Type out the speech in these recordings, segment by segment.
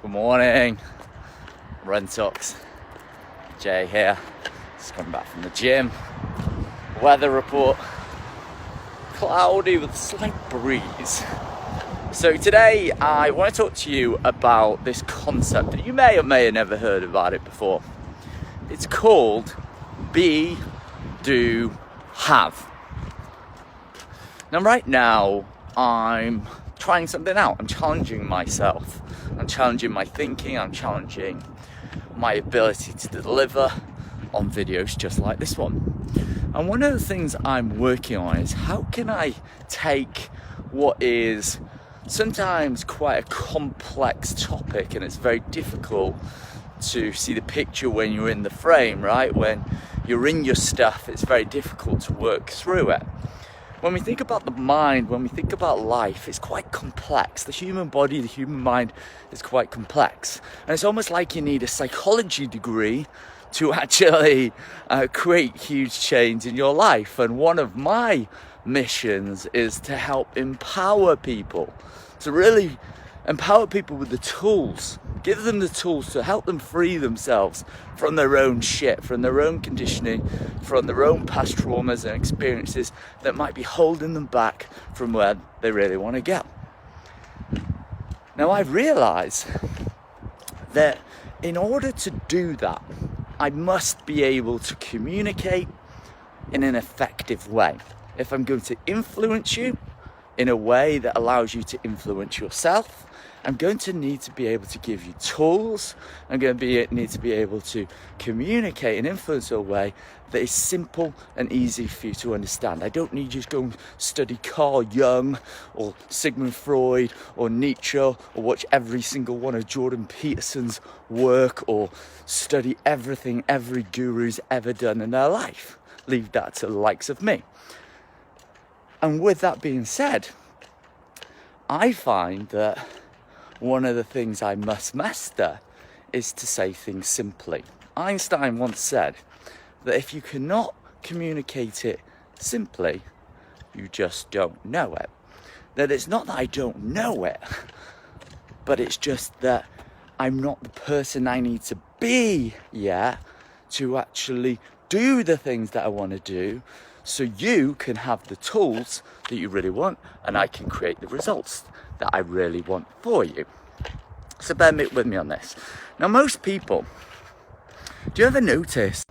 Good morning, Rentox. Jay here, just coming back from the gym. Weather report, cloudy with a slight breeze. So today I want to talk to you about this concept that you may or may have never heard about it before. It's called be, do, have. Now right now I'm trying something out. I'm challenging myself. I'm challenging my thinking. I'm challenging my ability to deliver on videos just like this one. And one of the things I'm working on is how can I take what is sometimes quite a complex topic, and it's very difficult to see the picture when you're in the frame, right? When you're in your stuff, it's very difficult to work through it. When we think about the mind, when we think about life, it's quite complex. The human body, the human mind is quite complex. And it's almost like you need a psychology degree to actually create huge change in your life. And one of my missions is to help empower people, to really empower people with the tools, give them the tools to help them free themselves from their own shit, from their own conditioning, from their own past traumas and experiences that might be holding them back from where they really want to go. Now I've realized that in order to do that, I must be able to communicate in an effective way. If I'm going to influence you in a way that allows you to influence yourself, I'm going to need to be able to give you tools. I'm going to need to be able to communicate and influence in a way that is simple and easy for you to understand. I don't need you to go and study Carl Jung or Sigmund Freud or Nietzsche or watch every single one of Jordan Peterson's work or study everything every guru's ever done in their life. Leave that to the likes of me. And with that being said, I find that one of the things I must master is to say things simply. Einstein once said that if you cannot communicate it simply, you just don't know it. That it's not that I don't know it, but it's just that I'm not the person I need to be yet to actually do the things that I want to do, so you can have the tools that you really want and I can create the results that I really want for you. So bear with me on this. Now most people, do you ever notice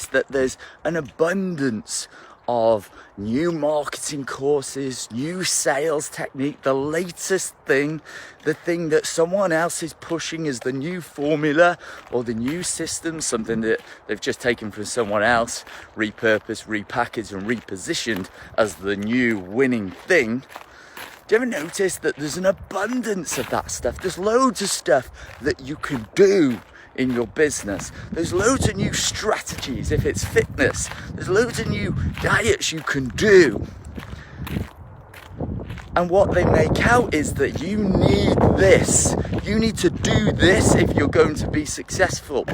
that there's an abundance of new marketing courses, new sales technique, the latest thing, the thing that someone else is pushing as the new formula or the new system, something that they've just taken from someone else, repurposed, repackaged and repositioned as the new winning thing? Do you ever notice that there's an abundance of that stuff? There's loads of stuff that you can do in your business. There's loads of new strategies if it's fitness. There's loads of new diets you can do. And what they make out is that you need this. You need to do this if you're going to be successful.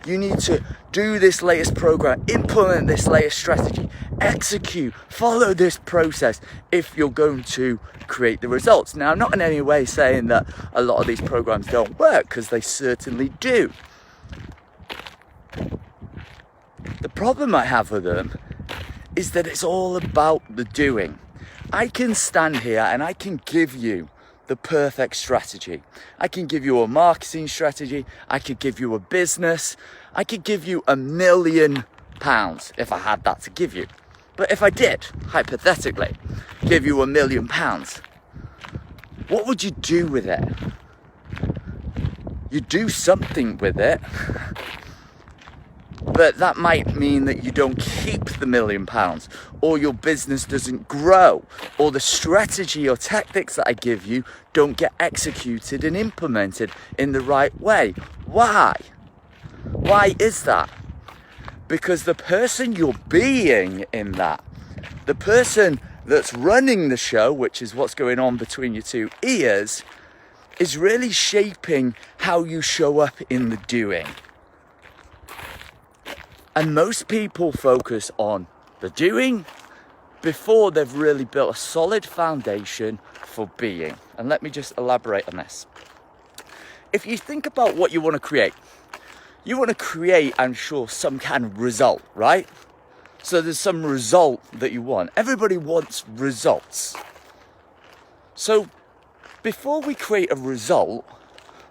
You need to do this latest program, implement this latest strategy, execute, follow this process if you're going to create the results. Now, I'm not in any way saying that a lot of these programs don't work, because they certainly do. The problem I have with them is that it's all about the doing. I can stand here and I can give you the perfect strategy. I can give you a marketing strategy. I could give you a business. I could give you £1 million if I had that to give you. But if I did, hypothetically, give you £1 million, what would you do with it? You do something with it, but that might mean that you don't keep the £1 million, or your business doesn't grow, or the strategy or tactics that I give you don't get executed and implemented in the right way. Why? Why is that? Because the person you're being in that, the person that's running the show, which is what's going on between your two ears, is really shaping how you show up in the doing. And most people focus on the doing before they've really built a solid foundation for being. And let me just elaborate on this. if you think about what you want to create, I'm sure, some kind of result, right? So there's some result that you want. Everybody wants results. So before we create a result,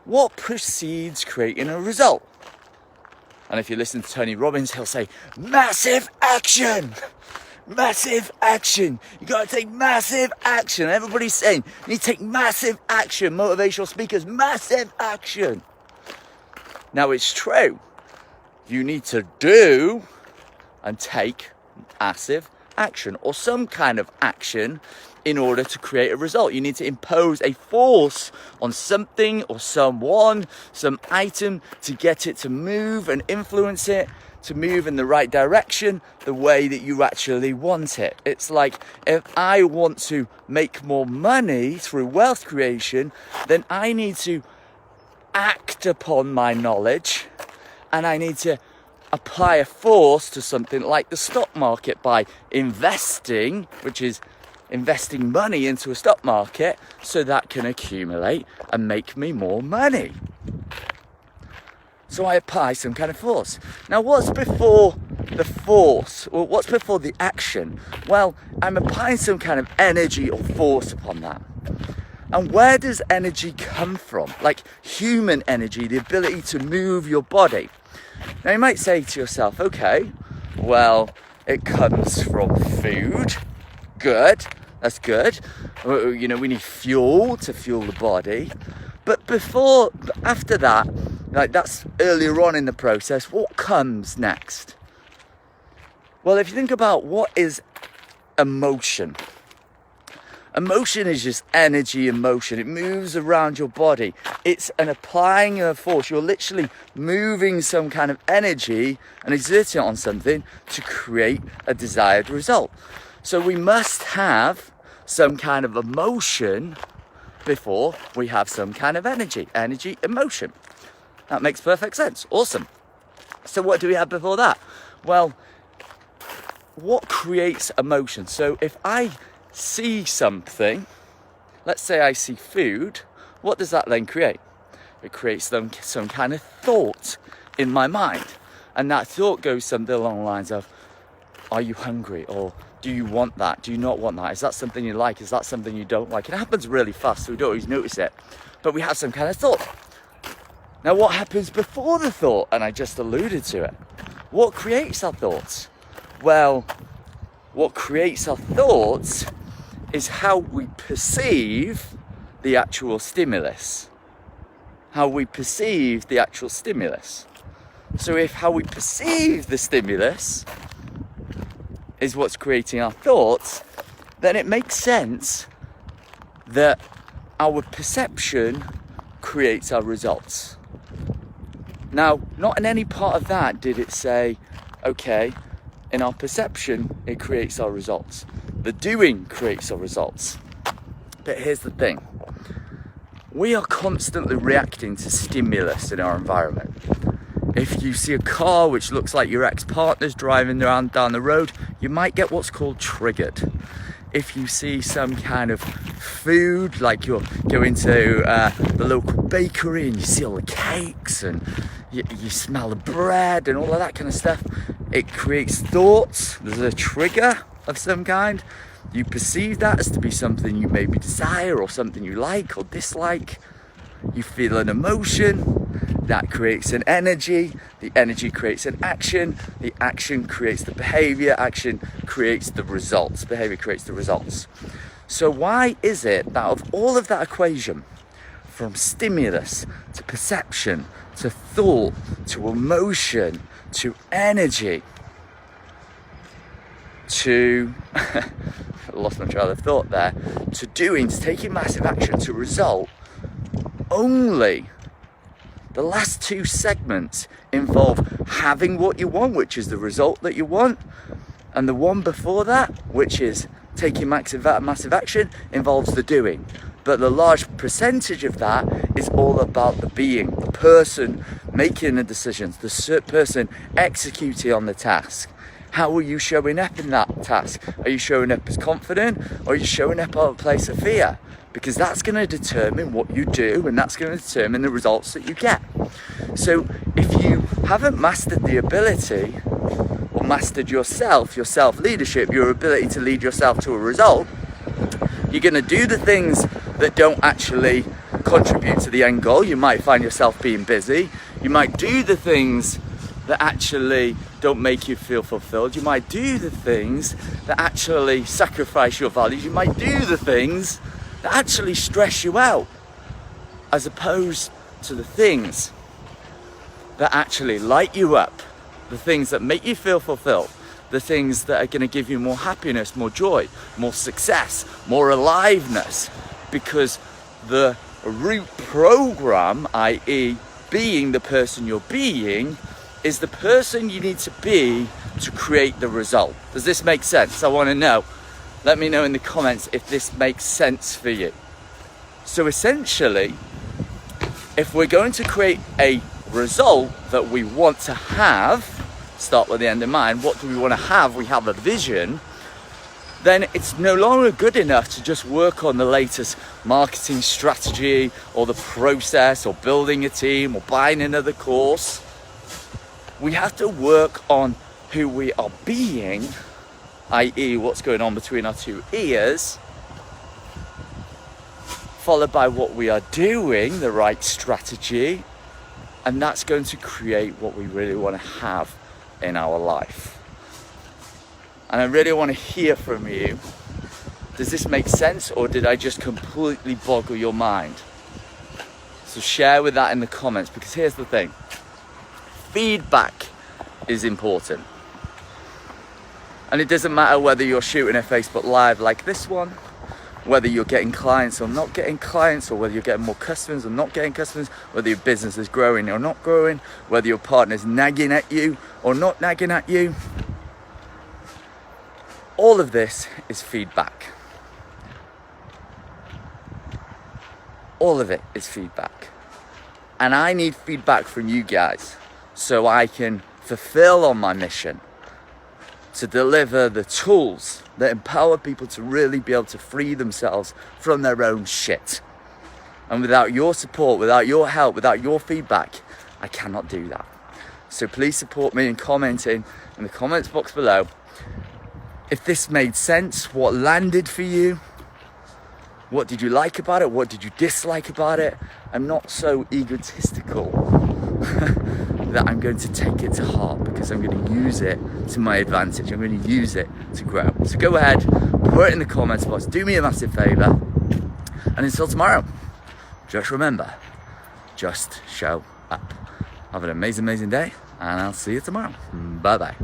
what precedes creating a result? And if you listen to Tony Robbins, he'll say, massive action! Massive action! You gotta take massive action. Everybody's saying, you need to take massive action. Motivational speakers, massive action. Now it's true. You need to do and take massive action, or some kind of action, in order to create a result. You need to impose a force on something or someone, some item, to get it to move and influence it, to move in the right direction, the way that you actually want it. It's like, if I want to make more money through wealth creation, then I need to act upon my knowledge, and I need to apply a force to something like the stock market by investing, which is investing money into a stock market, so that can accumulate and make me more money. So I apply some kind of force. Now, what's before the force? Or what's before the action? Well, I'm applying some kind of energy or force upon that. And where does energy come from? Like human energy, the ability to move your body. Now you might say to yourself, okay, well, it comes from food. Good, that's good. You know, we need fuel to fuel the body. But after that, like that's earlier on in the process, what comes next? Well, if you think about what is emotion. Emotion is just energy in motion. It moves around your body. It's an applying of force. You're literally moving some kind of energy and exerting it on something to create a desired result. So we must have some kind of emotion before we have some kind of energy. Energy, emotion. That makes perfect sense. Awesome. So what do we have before that? Well, what creates emotion? So if I see something, let's say I see food, what does that then create? It creates some kind of thought in my mind. And that thought goes something along the lines of, are you hungry? Or do you want that? Do you not want that? Is that something you like? Is that something you don't like? It happens really fast, so we don't always notice it. But we have some kind of thought. Now what happens before the thought? And I just alluded to it. What creates our thoughts? Well, what creates our thoughts is how we perceive the actual stimulus. How we perceive the actual stimulus. So if how we perceive the stimulus is what's creating our thoughts, then it makes sense that our perception creates our results. Now, not in any part of that did it say, okay, in our perception, it creates our results. The doing creates our results. But here's the thing. We are constantly reacting to stimulus in our environment. If you see a car which looks like your ex-partner's driving around down the road, you might get what's called triggered. If you see some kind of food, like you're going to the local bakery and you see all the cakes and you smell the bread and all of that kind of stuff, it creates thoughts. There's a trigger of some kind. You perceive that as to be something you maybe desire or something you like or dislike. You feel an emotion. That creates an energy. The energy creates an action. The action creates the behavior. Action creates the results. Behavior creates the results. So why is it that of all of that equation, from stimulus to perception to thought to emotion to energy to I lost my trail of thought there, to doing, to taking massive action, to result, only the last two segments involve having what you want, which is the result that you want, and the one before that, which is taking massive action, involves the doing. But the large percentage of that is all about the being, the person making the decisions, the person executing on the task. How are you showing up in that task? Are you showing up as confident, or are you showing up out of a place of fear? Because that's going to determine what you do, and that's going to determine the results that you get. So if you haven't mastered the ability, or mastered yourself, your self-leadership, your ability to lead yourself to a result, you're going to do the things that don't actually contribute to the end goal. You might find yourself being busy. You might do the things that actually don't make you feel fulfilled. You might do the things that actually sacrifice your values. You might do the things that actually stress you out, as opposed to the things that actually light you up, the things that make you feel fulfilled, the things that are going to give you more happiness, more joy, more success, more aliveness. Because the root program, i.e. being the person you're being, is the person you need to be to create the result. Does this make sense? I want to know. Let me know in the comments if this makes sense for you. So essentially, if we're going to create a result that we want to have, start with the end in mind, what do we want to have? We have a vision. Then it's no longer good enough to just work on the latest marketing strategy, or the process, or building a team, or buying another course. We have to work on who we are being, i.e. what's going on between our two ears, followed by what we are doing, the right strategy, and that's going to create what we really want to have in our life. And I really want to hear from you. Does this make sense, or did I just completely boggle your mind? So share with that in the comments, because here's the thing. Feedback is important. And it doesn't matter whether you're shooting a Facebook Live like this one, whether you're getting clients or not getting clients, or whether you're getting more customers or not getting customers, whether your business is growing or not growing, whether your partner's nagging at you or not nagging at you. All of this is feedback. All of it is feedback. And I need feedback from you guys so I can fulfill on my mission to deliver the tools that empower people to really be able to free themselves from their own shit. And without your support, without your help, without your feedback, I cannot do that. So please support me in commenting in the comments box below. If this made sense, what landed for you? What did you like about it? What did you dislike about it? I'm not so egotistical that I'm going to take it to heart, because I'm going to use it to my advantage. I'm going to use it to grow. So go ahead, put it in the comments box. Do me a massive favor. And until tomorrow, just remember, just show up. Have an amazing, amazing day, and I'll see you tomorrow. Bye-bye.